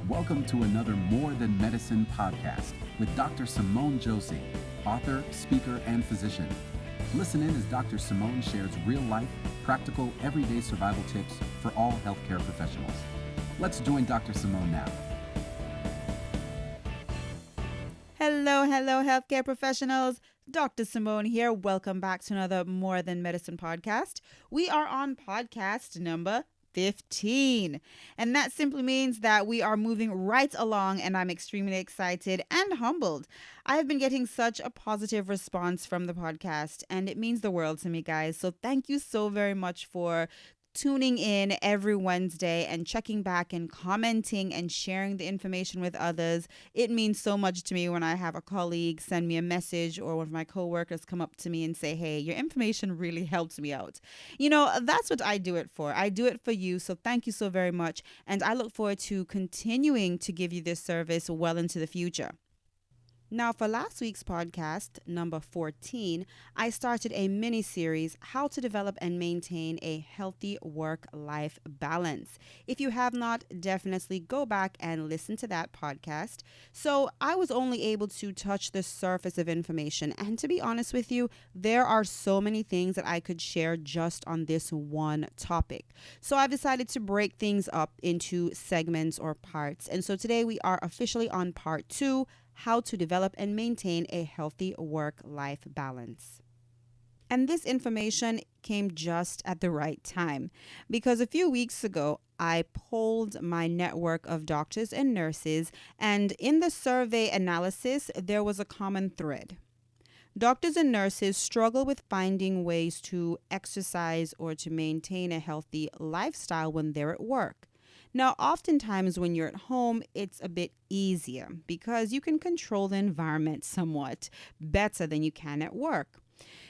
Welcome to another More Than Medicine podcast with Dr. Simone Josey, author, speaker, and physician. Listen in as Dr. Simone shares real-life, practical, everyday survival tips for all healthcare professionals. Let's join Dr. Simone now. Hello, healthcare professionals. Dr. Simone here. Welcome back to another More Than Medicine podcast. We are on podcast number 15. And that simply means that we are moving right along, and I'm extremely excited and humbled. I have been getting such a positive response from the podcast, and it means the world to me, guys. So thank you so very much for tuning in every Wednesday and checking back and commenting and sharing the information with others. It means so much to me when I have a colleague send me a message or one of my coworkers come up to me and say, hey, your information really helped me out. You know, that's what I do it for. I do it for you. So thank you so very much. And I look forward to continuing to give you this service well into the future. Now, for last week's podcast, number 14, I started a mini-series, How to Develop and Maintain a Healthy Work-Life Balance. If you have not, definitely go back and listen to that podcast. So I was only able to touch the surface of information. And to be honest with you, there are so many things that I could share just on this one topic. So I've decided to break things up into segments or parts. And so today we are officially on part 2, how to develop and maintain a healthy work-life balance. And this information came just at the right time because a few weeks ago, I polled my network of doctors and nurses, and in the survey analysis, there was a common thread. Doctors and nurses struggle with finding ways to exercise or to maintain a healthy lifestyle when they're at work. Now, oftentimes when you're at home, it's a bit easier because you can control the environment somewhat better than you can at work.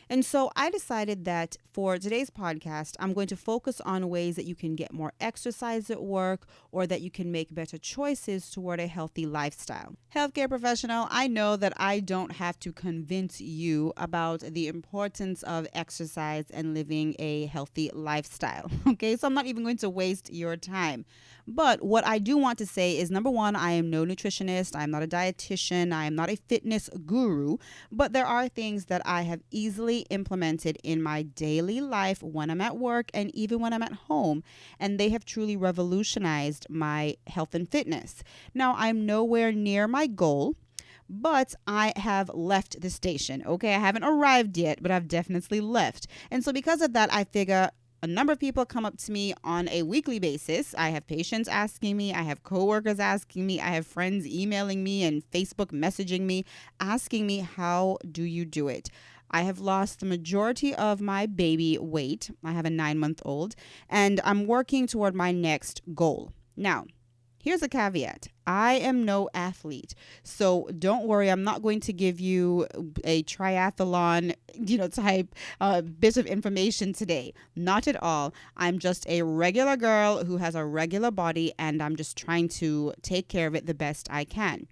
And so I decided that for today's podcast, I'm going to focus on ways that you can get more exercise at work or that you can make better choices toward a healthy lifestyle. Healthcare professional, I know that I don't have to convince you about the importance of exercise and living a healthy lifestyle. Okay, so I'm not even going to waste your time. But what I do want to say is, number one, I am no nutritionist. I'm not a dietitian. I am not a fitness guru. But there are things that I have easily implemented in my daily life when I'm at work and even when I'm at home. And they have truly revolutionized my health and fitness. Now, I'm nowhere near my goal, but I have left the station. Okay, I haven't arrived yet, but I've definitely left. And so because of that, I figure a number of people come up to me on a weekly basis. I have patients asking me, I have coworkers asking me, I have friends emailing me and Facebook messaging me, asking me, how do you do it? I have lost the majority of my baby weight. I have a 9-month-old, and I'm working toward my next goal. Now, here's a caveat. I am no athlete, so don't worry. I'm not going to give you a triathlon, type bit of information today. Not at all. I'm just a regular girl who has a regular body, and I'm just trying to take care of it the best I can.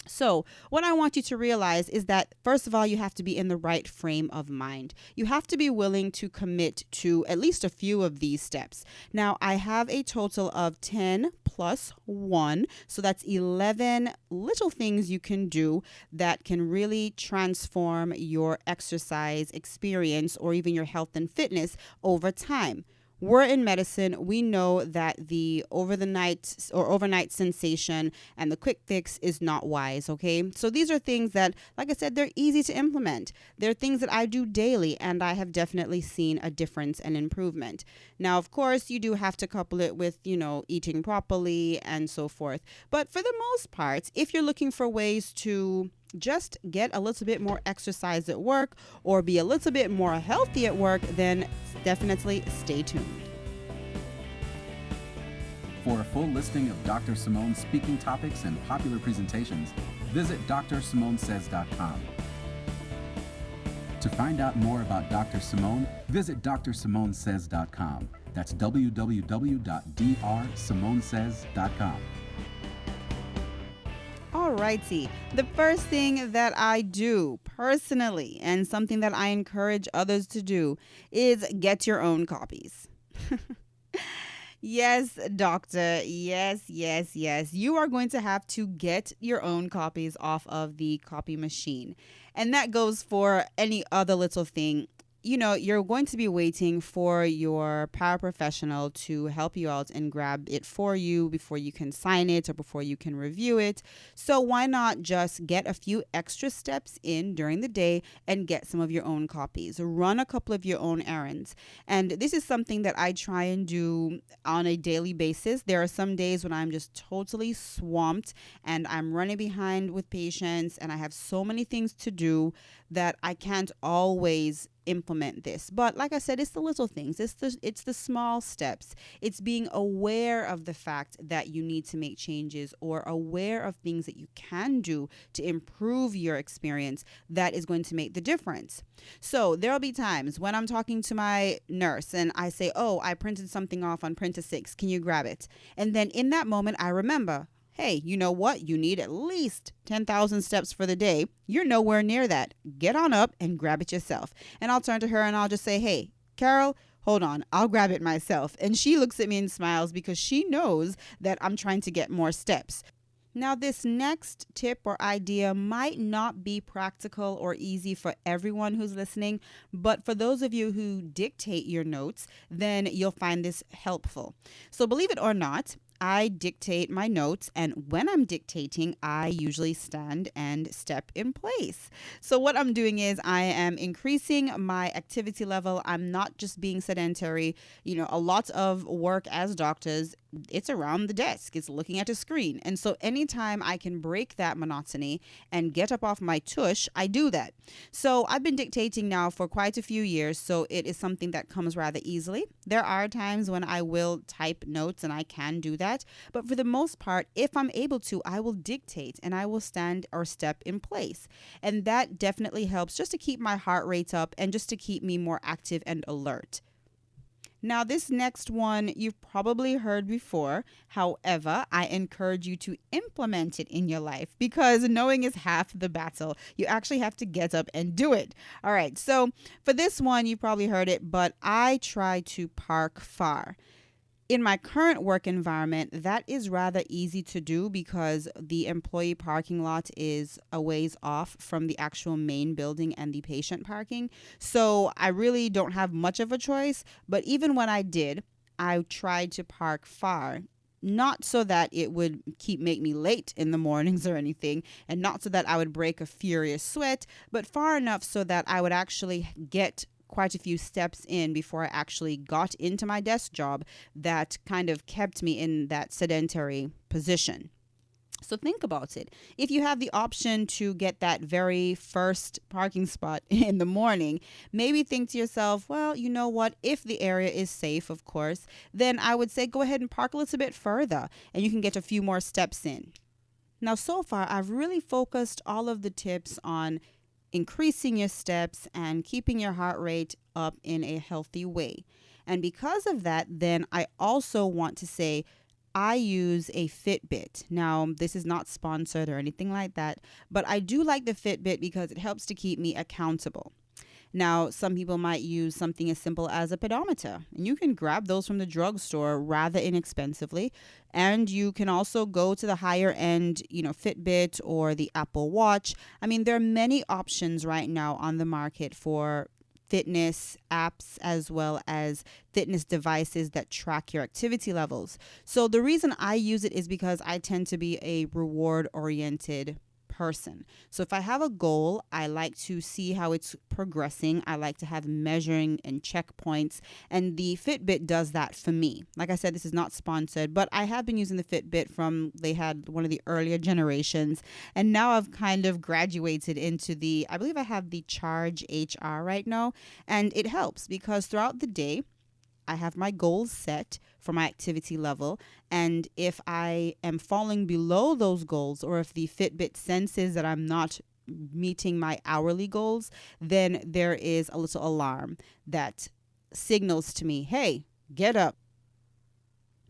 So what I want you to realize is that, first of all, you have to be in the right frame of mind. You have to be willing to commit to at least a few of these steps. Now, I have a total of 10 plus 1. So that's 11 little things you can do that can really transform your exercise experience or even your health and fitness over time. We're in medicine. We know that the overnight sensation and the quick fix is not wise, okay? So these are things that, like I said, they're easy to implement. They're things that I do daily, and I have definitely seen a difference and improvement. Now, of course, you do have to couple it with, eating properly and so forth. But for the most part, if you're looking for ways to just get a little bit more exercise at work or be a little bit more healthy at work, then definitely stay tuned. For a full listing of Dr. Simone's speaking topics and popular presentations, visit drsimonesays.com. To find out more about Dr. Simone, visit drsimonesays.com. That's www.drsimonesays.com. Alrighty. The first thing that I do personally, and something that I encourage others to do, is get your own copies. Yes, doctor. Yes, yes, yes. You are going to have to get your own copies off of the copy machine. And that goes for any other little thing. You're going to be waiting for your paraprofessional to help you out and grab it for you before you can sign it or before you can review it. So, why not just get a few extra steps in during the day and get some of your own copies? Run a couple of your own errands. And this is something that I try and do on a daily basis. There are some days when I'm just totally swamped and I'm running behind with patients and I have so many things to do that I can't always implement this. But like I said, it's the little things. It's the small steps. It's being aware of the fact that you need to make changes or aware of things that you can do to improve your experience that is going to make the difference. So there'll be times when I'm talking to my nurse and I say, "Oh, I printed something off on printer 6. Can you grab it?" And then in that moment I remember, hey, you know what? You need at least 10,000 steps for the day. You're nowhere near that. Get on up and grab it yourself. And I'll turn to her and I'll just say, "Hey, Carol, hold on. I'll grab it myself." And she looks at me and smiles because she knows that I'm trying to get more steps. Now, this next tip or idea might not be practical or easy for everyone who's listening, but for those of you who dictate your notes, then you'll find this helpful. So, believe it or not, I dictate my notes, and when I'm dictating, I usually stand and step in place. So, what I'm doing is I am increasing my activity level. I'm not just being sedentary. A lot of work as doctors, it's around the desk, it's looking at a screen. And so, anytime I can break that monotony and get up off my tush, I do that. So, I've been dictating now for quite a few years, so it is something that comes rather easily. There are times when I will type notes and I can do that. But for the most part, if I'm able to, I will dictate and I will stand or step in place. And that definitely helps just to keep my heart rate up and just to keep me more active and alert. Now, this next one you've probably heard before. However, I encourage you to implement it in your life because knowing is half the battle. You actually have to get up and do it. All right. So for this one, you probably heard it, but I try to park far. In my current work environment, that is rather easy to do because the employee parking lot is a ways off from the actual main building and the patient parking. So I really don't have much of a choice. But even when I did, I tried to park far. Not so that it would make me late in the mornings or anything, and not so that I would break a furious sweat, but far enough so that I would actually get quite a few steps in before I actually got into my desk job that kind of kept me in that sedentary position. So think about it. If you have the option to get that very first parking spot in the morning, maybe think to yourself, well, you know what? If the area is safe, of course, then I would say go ahead and park a little bit further and you can get a few more steps in. Now, so far, I've really focused all of the tips on increasing your steps and keeping your heart rate up in a healthy way. And because of that, then I also want to say I use a Fitbit. Now, this is not sponsored or anything like that, but I do like the Fitbit because it helps to keep me accountable. Now, some people might use something as simple as a pedometer, and you can grab those from the drugstore rather inexpensively. And you can also go to the higher end, Fitbit or the Apple Watch. I mean, there are many options right now on the market for fitness apps as well as fitness devices that track your activity levels. So the reason I use it is because I tend to be a reward oriented person. So if I have a goal, I like to see how it's progressing. I like to have measuring and checkpoints, and the Fitbit does that for me. Like I said, this is not sponsored, but I have been using the Fitbit from they had one of the earlier generations, and now I've kind of graduated into I believe I have the Charge HR right now, and it helps because throughout the day I have my goals set for my activity level. And if I am falling below those goals, or if the Fitbit senses that I'm not meeting my hourly goals, then there is a little alarm that signals to me, hey, get up.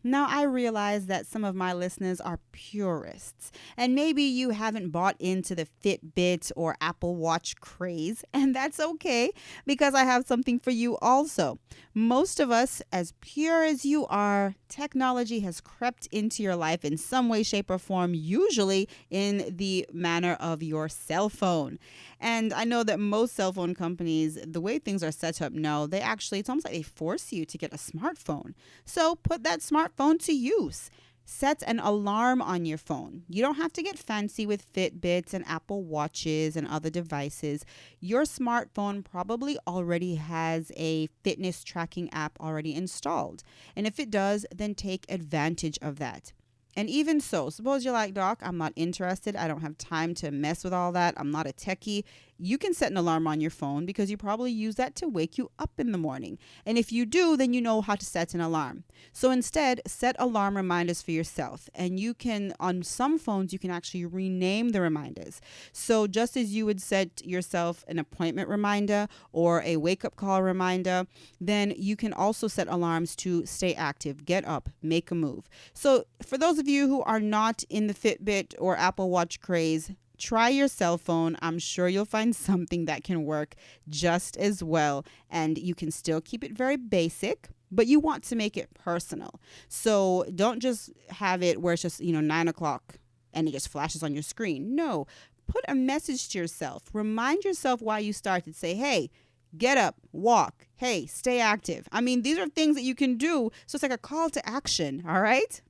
Now, I realize that some of my listeners are purists, and maybe you haven't bought into the Fitbit or Apple Watch craze, and that's okay because I have something for you also. Most of us, as pure as you are, technology has crept into your life in some way, shape, or form, usually in the manner of your cell phone. And I know that most cell phone companies, the way things are set up now, it's almost like they force you to get a smartphone. So put that smartphone to use. Set an alarm on your phone. You don't have to get fancy with Fitbits and Apple Watches and other devices. Your smartphone probably already has a fitness tracking app already installed. And if it does, then take advantage of that. And even so, suppose you're like, Doc, I'm not interested. I don't have time to mess with all that. I'm not a techie. You can set an alarm on your phone because you probably use that to wake you up in the morning. And if you do, then you know how to set an alarm. So instead, set alarm reminders for yourself. And you can, on some phones, you can actually rename the reminders. So just as you would set yourself an appointment reminder or a wake-up call reminder, then you can also set alarms to stay active, get up, make a move. So for those of you who are not in the Fitbit or Apple Watch craze, try your cell phone. I'm sure you'll find something that can work just as well. And you can still keep it very basic, but you want to make it personal. So don't just have it where it's just, 9 o'clock and it just flashes on your screen. No, put a message to yourself. Remind yourself why you started. Say, hey, get up, walk. Hey, stay active. I mean, these are things that you can do. So it's like a call to action. All right.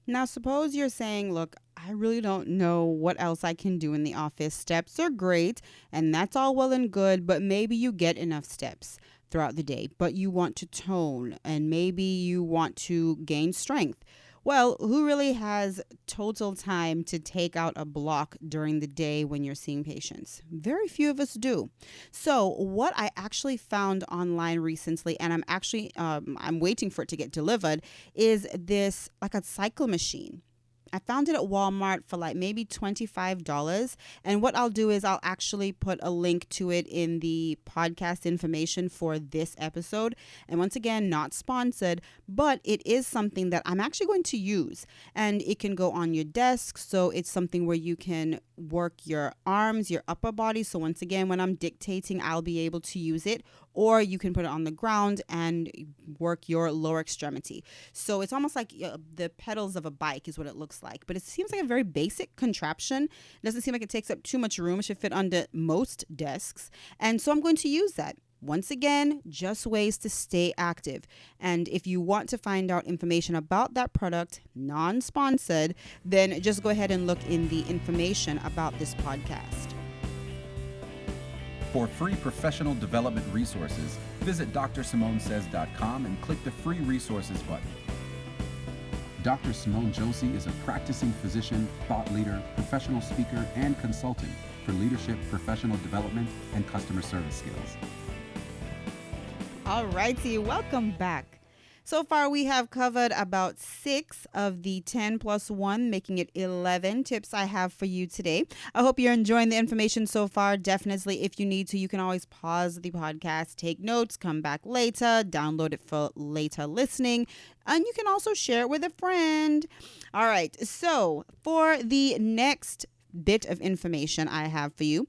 Now, suppose you're saying, look, I really don't know what else I can do in the office. Steps are great, and that's all well and good, but maybe you get enough steps throughout the day, but you want to tone, and maybe you want to gain strength. Well, who really has total time to take out a block during the day when you're seeing patients? Very few of us do. So what I actually found online recently, and I'm waiting for it to get delivered, is this like a cycle machine. I found it at Walmart for like maybe $25. And what I'll do is I'll actually put a link to it in the podcast information for this episode. And once again, not sponsored, but it is something that I'm actually going to use. And it can go on your desk. So it's something where you can work your arms, your upper body. So once again, when I'm dictating, I'll be able to use it. Or you can put it on the ground and work your lower extremity. So it's almost like the pedals of a bike is what it looks like. But it seems like a very basic contraption. It doesn't seem like it takes up too much room. It should fit under most desks. And so I'm going to use that. Once again, just ways to stay active. And if you want to find out information about that product, non-sponsored, then just go ahead and look in the information about this podcast. For free professional development resources, visit drSimoneSays.com and click the free resources button. Dr. Simone Josey is a practicing physician, thought leader, professional speaker, and consultant for leadership, professional development, and customer service skills. All righty, welcome back. So far, we have covered about 6 of the 10 plus 1, making it 11 tips I have for you today. I hope you're enjoying the information so far. Definitely, if you need to, you can always pause the podcast, take notes, come back later, download it for later listening, and you can also share it with a friend. All right, so for the next bit of information I have for you,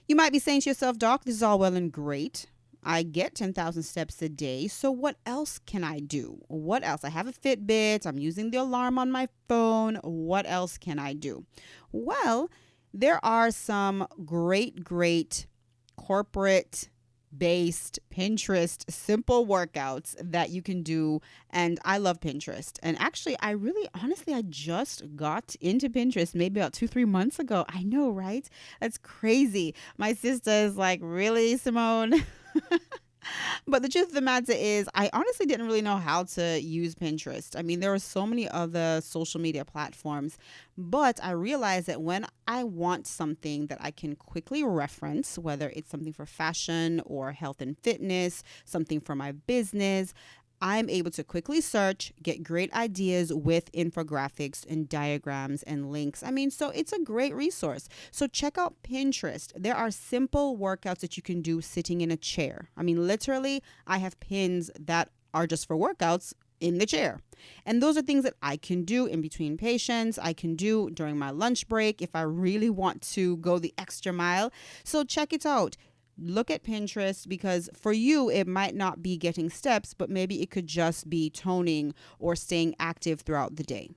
you might be saying to yourself, Doc, this is all well and great. I get 10,000 steps a day. So what else can I do? What else? I have a Fitbit. I'm using the alarm on my phone. What else can I do? Well, there are some great corporate based Pinterest simple workouts that you can do. And I love Pinterest. And actually, I just got into Pinterest maybe about 2-3 months ago. I know, right? That's crazy. My sister is like, really, Simone? But the truth of the matter is, I honestly didn't really know how to use Pinterest. I mean, there are so many other social media platforms, but I realized that when I want something that I can quickly reference, whether it's something for fashion or health and fitness, something for my business, I'm able to quickly search, get great ideas with infographics and diagrams and links. I mean, so it's a great resource. So check out Pinterest. There are simple workouts that you can do sitting in a chair. I mean, literally, I have pins that are just for workouts in the chair. And those are things that I can do in between patients. I can do during my lunch break if I really want to go the extra mile. So check it out. Look at Pinterest, because for you, it might not be getting steps, but maybe it could just be toning or staying active throughout the day.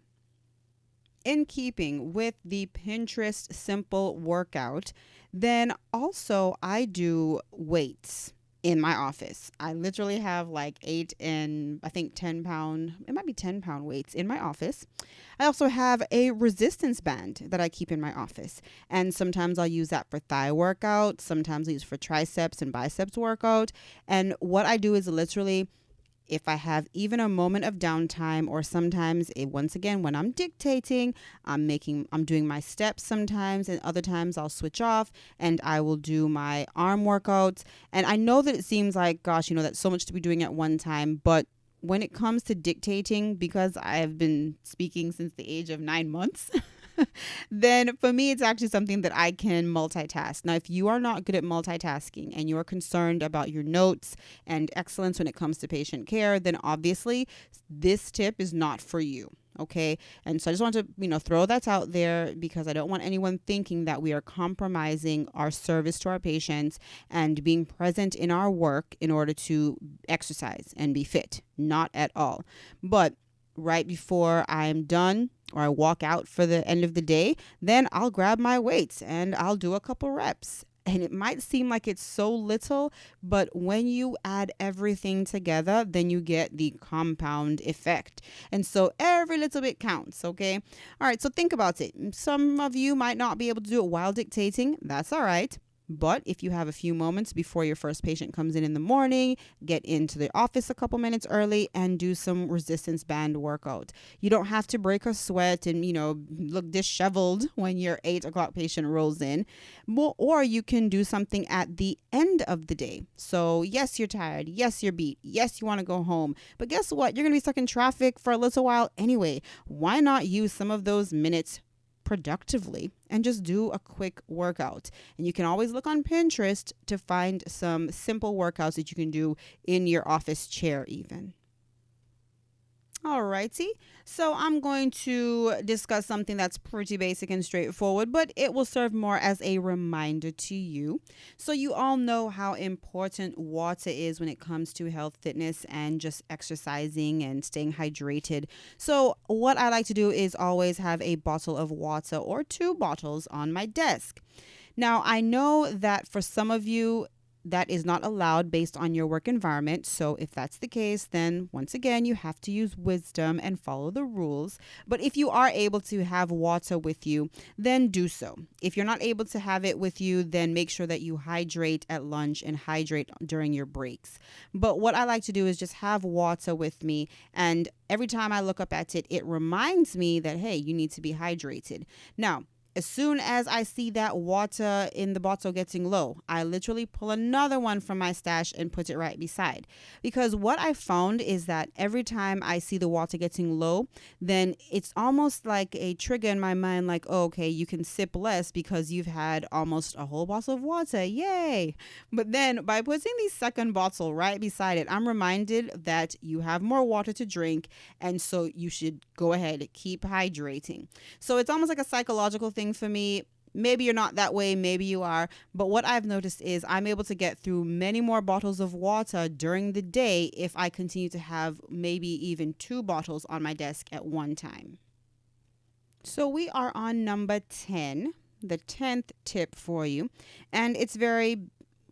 In keeping with the Pinterest simple workout, then also I do weights in my office. I literally have like 8 and I think 10 pound, it might be 10 pound weights in my office. I also have a resistance band that I keep in my office. And sometimes I'll use that for thigh workout. Sometimes I use for triceps and biceps workout. And what I do is literally, if I have even a moment of downtime, or sometimes once again, when I'm dictating, I'm doing my steps sometimes, and other times I'll switch off and I will do my arm workouts. And I know that it seems like, gosh, that's so much to be doing at one time, but when it comes to dictating, because I have been speaking since the age of 9 months, then for me, it's actually something that I can multitask. Now, if you are not good at multitasking and you're concerned about your notes and excellence when it comes to patient care, then obviously this tip is not for you. Okay. And so I just want to, throw that out there, because I don't want anyone thinking that we are compromising our service to our patients and being present in our work in order to exercise and be fit. Not at all. But right before I'm done or I walk out for the end of the day, then I'll grab my weights and I'll do a couple reps. And it might seem like it's so little, but when you add everything together, then you get the compound effect. And so every little bit counts, okay? All right, so think about it. Some of you might not be able to do it while dictating. That's all right. But if you have a few moments before your first patient comes in the morning, get into the office a couple minutes early and do some resistance band workout. You don't have to break a sweat and, look disheveled when your 8 o'clock patient rolls in. Or you can do something at the end of the day. So yes, you're tired. Yes, you're beat. Yes, you want to go home. But guess what? You're going to be stuck in traffic for a little while anyway. Why not use some of those minutes productively and just do a quick workout? And you can always look on Pinterest to find some simple workouts that you can do in your office chair even. Alrighty, so I'm going to discuss something that's pretty basic and straightforward, but it will serve more as a reminder to you. So you all know how important water is when it comes to health, fitness, and just exercising and staying hydrated. So what I like to do is always have a bottle of water or 2 bottles on my desk. Now, I know that for some of you, that is not allowed based on your work environment. So if that's the case, then once again, you have to use wisdom and follow the rules. But if you are able to have water with you, then do so. If you're not able to have it with you, then make sure that you hydrate at lunch and hydrate during your breaks. But what I like to do is just have water with me. And every time I look up at it, it reminds me that, hey, you need to be hydrated. Now, as soon as I see that water in the bottle getting low, I literally pull another one from my stash and put it right beside. Because what I found is that every time I see the water getting low, then it's almost like a trigger in my mind, like, oh, okay, you can sip less because you've had almost a whole bottle of water. Yay. But then by putting the second bottle right beside it, I'm reminded that you have more water to drink. And so you should go ahead, keep hydrating. So it's almost like a psychological thing for me. Maybe you're not that way, maybe you are, but what I've noticed is I'm able to get through many more bottles of water during the day if I continue to have maybe even 2 bottles on my desk at one time. So we are on number 10, the 10th tip for you, and it's very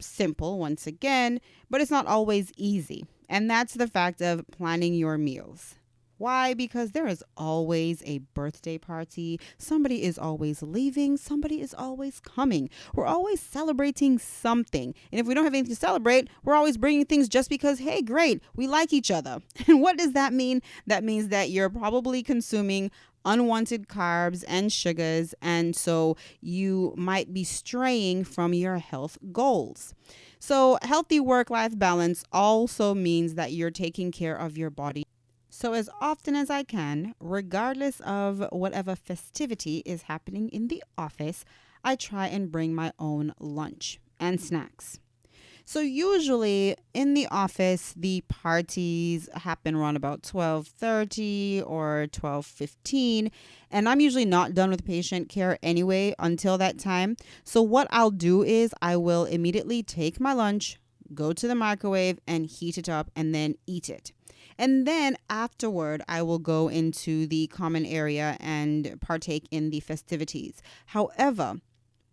simple once again, but it's not always easy, and that's the fact of planning your meals. Why? Because there is always a birthday party. Somebody is always leaving. Somebody is always coming. We're always celebrating something. And if we don't have anything to celebrate, we're always bringing things just because, hey, great, we like each other. And what does that mean? That means that you're probably consuming unwanted carbs and sugars. And so you might be straying from your health goals. So healthy work-life balance also means that you're taking care of your body. So as often as I can, regardless of whatever festivity is happening in the office, I try and bring my own lunch and snacks. So usually in the office, the parties happen around about 12:30 or 12:15, and I'm usually not done with patient care anyway until that time. So what I'll do is I will immediately take my lunch, go to the microwave and heat it up and then eat it. And then afterward, I will go into the common area and partake in the festivities. However,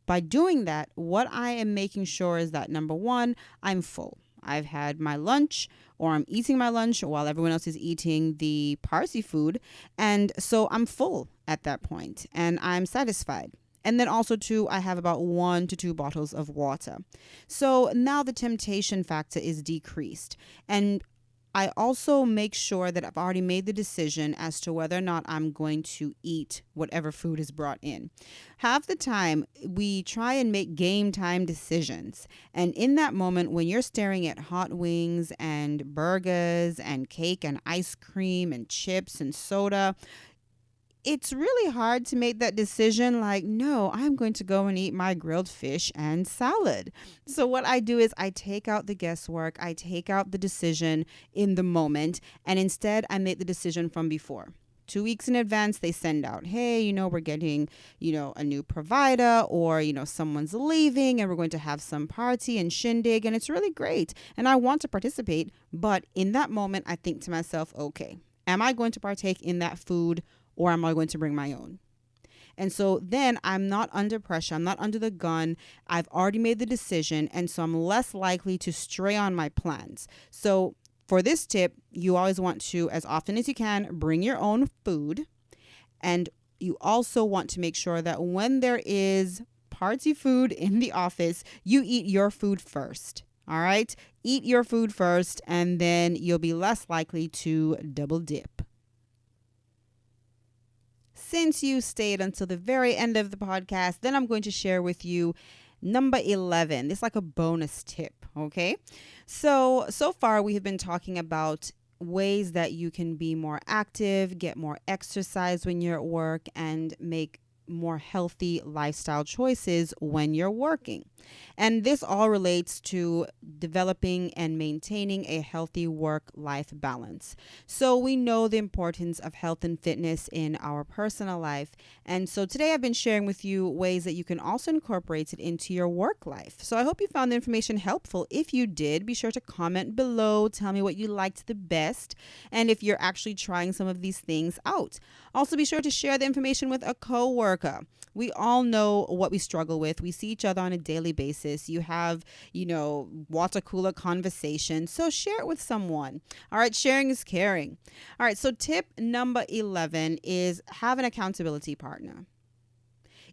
by doing that, what I am making sure is that number one, I'm full. I've had my lunch or I'm eating my lunch while everyone else is eating the party food. And so I'm full at that point and I'm satisfied. And then also, too, I have about 1 to 2 bottles of water. So now the temptation factor is decreased. And I also make sure that I've already made the decision as to whether or not I'm going to eat whatever food is brought in. Half the time, we try and make game time decisions. And in that moment, when you're staring at hot wings and burgers and cake and ice cream and chips and soda, it's really hard to make that decision like, no, I'm going to go and eat my grilled fish and salad. So what I do is I take out the guesswork, I take out the decision in the moment, and instead I make the decision from before. 2 weeks in advance, they send out, hey, we're getting, a new provider, or, someone's leaving and we're going to have some party and shindig, and it's really great. And I want to participate. But in that moment, I think to myself, okay, am I going to partake in that food, or am I going to bring my own? And so then I'm not under pressure. I'm not under the gun. I've already made the decision. And so I'm less likely to stray on my plans. So for this tip, you always want to, as often as you can, bring your own food. And you also want to make sure that when there is party food in the office, you eat your food first. All right? Eat your food first, and then you'll be less likely to double dip. Since you stayed until the very end of the podcast, then I'm going to share with you number 11. It's like a bonus tip, okay? So far we have been talking about ways that you can be more active, get more exercise when you're at work, and make more healthy lifestyle choices when you're working. And this all relates to developing and maintaining a healthy work-life balance. So we know the importance of health and fitness in our personal life. And so today I've been sharing with you ways that you can also incorporate it into your work life. So I hope you found the information helpful. If you did, be sure to comment below. Tell me what you liked the best, and if you're actually trying some of these things out. Also, be sure to share the information with a coworker. We all know what we struggle with. We see each other on a daily basis. You have, water cooler conversations. So share it with someone. All right. Sharing is caring. All right. So tip number 11 is have an accountability partner.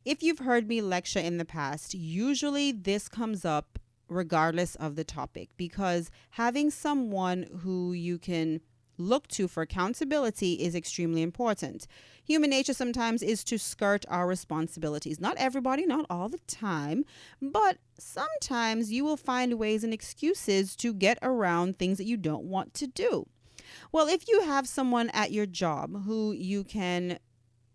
If you've heard me lecture in the past, usually this comes up regardless of the topic, because having someone who you can look to for accountability is extremely important. Human nature sometimes is to skirt our responsibilities. Not everybody, not all the time, but sometimes you will find ways and excuses to get around things that you don't want to do. Well, if you have someone at your job who you can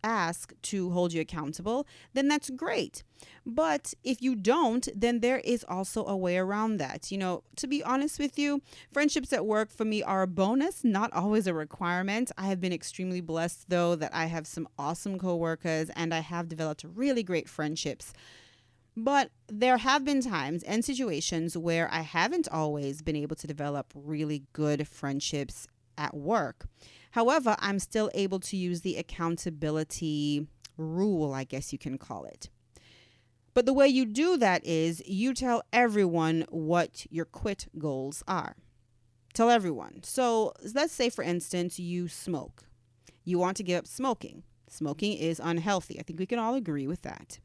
ask to hold you accountable, then that's great. But if you don't, then there is also a way around that. To be honest with you, friendships at work for me are a bonus, not always a requirement. I have been extremely blessed, though, that I have some awesome coworkers and I have developed really great friendships. But there have been times and situations where I haven't always been able to develop really good friendships at work. However, I'm still able to use the accountability rule, I guess you can call it. But the way you do that is you tell everyone what your quit goals are. Tell everyone. So let's say, for instance, you smoke. You want to give up smoking. Smoking is unhealthy. I think we can all agree with that.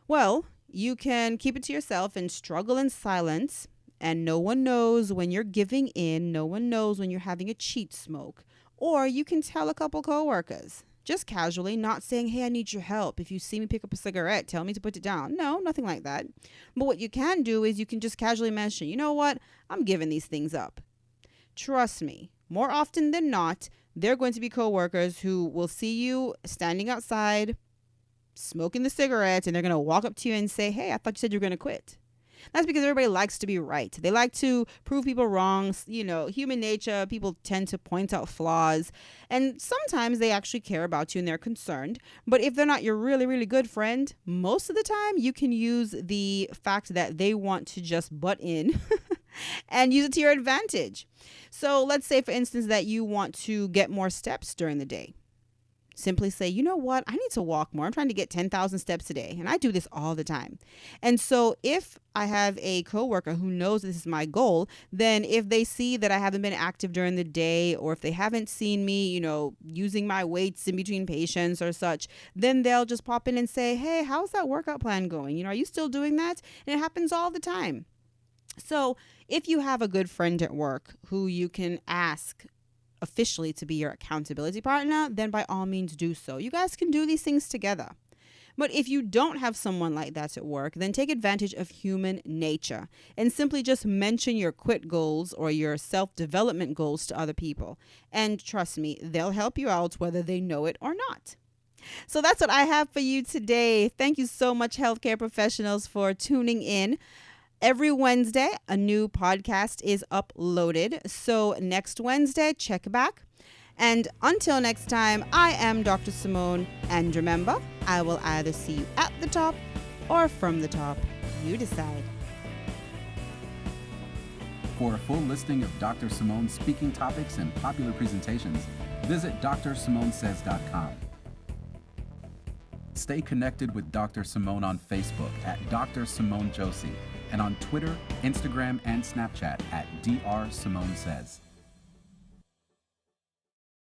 Well, you can keep it to yourself and struggle in silence, and no one knows when you're giving in. No one knows when you're having a cheat smoke. Or you can tell a couple coworkers, just casually, not saying, hey, I need your help. If you see me pick up a cigarette, tell me to put it down. No, nothing like that. But what you can do is you can just casually mention, you know what? I'm giving these things up. Trust me, more often than not, there are going to be coworkers who will see you standing outside, smoking the cigarettes, and they're going to walk up to you and say, hey, I thought you said you were going to quit. That's because everybody likes to be right. They like to prove people wrong. Human nature, people tend to point out flaws. And sometimes they actually care about you and they're concerned. But if they're not your really, really good friend, most of the time you can use the fact that they want to just butt in and use it to your advantage. So let's say, for instance, that you want to get more steps during the day. Simply say, you know what? I need to walk more. I'm trying to get 10,000 steps a day. And I do this all the time. And so if I have a coworker who knows this is my goal, then if they see that I haven't been active during the day, or if they haven't seen me, using my weights in between patients or such, then they'll just pop in and say, hey, how's that workout plan going? Are you still doing that? And it happens all the time. So if you have a good friend at work who you can ask officially to be your accountability partner, then by all means do so. You guys can do these things together. But if you don't have someone like that at work, then take advantage of human nature and simply just mention your quit goals or your self-development goals to other people. And trust me, they'll help you out whether they know it or not. So that's what I have for you today. Thank you so much, healthcare professionals, for tuning in. Every Wednesday, a new podcast is uploaded. So next Wednesday, check back. And until next time, I am Dr. Simone. And remember, I will either see you at the top or from the top. You decide. For a full listing of Dr. Simone's speaking topics and popular presentations, visit drsimonesays.com. Stay connected with Dr. Simone on Facebook at Dr. Simone Josey, and on Twitter, Instagram, and Snapchat at Dr. Simone Says.